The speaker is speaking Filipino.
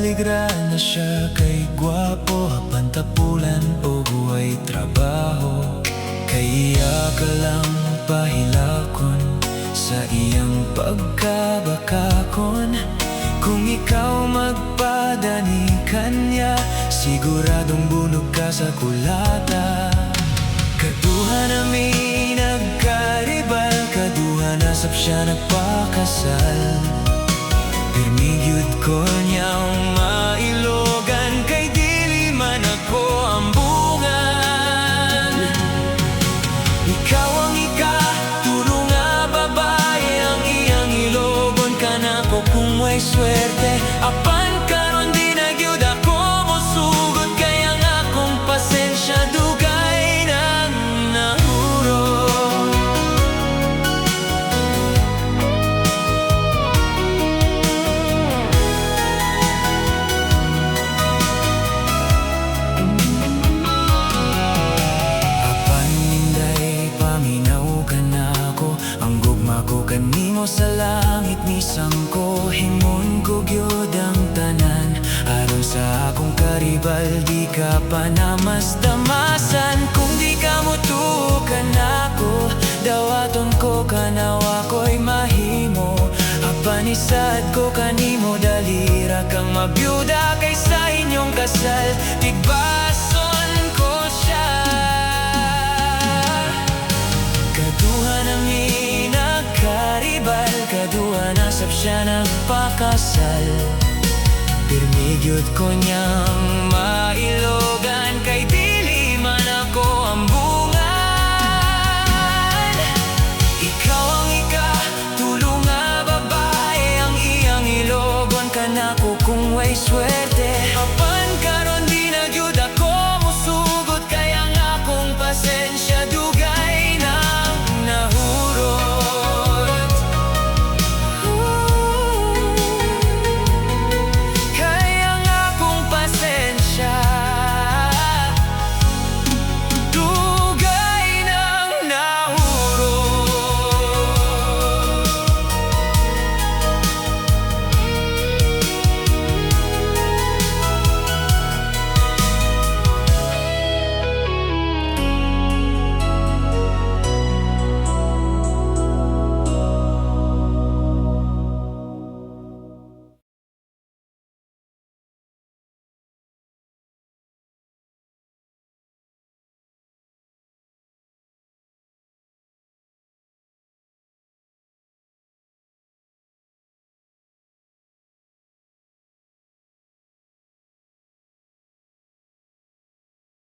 aligra na siya kay gwapo, apan tapulan o buhay trabaho. Kaya ka lang pahilakon sa iyang pagkabakakon. Kung ikaw magpadani kanya, siguradong bunog ka sa kulata. Kaduha na may nagkaribal, kaduha na sap siya nagpakasal. Pirmigyud ko niyang mailogan, kay dili man ako ambungan. Ikaw ang ikaturo nga babae, ang iyang ilogon ka na ko kung may swerte. Apan karon di na gyud ako mosugod, kaya nga akong pasensya dugay nang nahuro. Apan ninday paminaw ka na ako, ang gugma ko kanimo sa langit misang ko. Himon ko gyud ang tanan, aron sa akong karibal di ka pa namas-damasan. Kung di ka mutukan ako, dawaton ko kanawa ko'y mahimo. Apan isad ko kanimo, dalira kang mabyuda, kaysa inyong kasal tigbason ko siya. Kaduha na may nagkaribal, kaduha na sap siya nagpakasal. Pirmigyud ko niyang mailo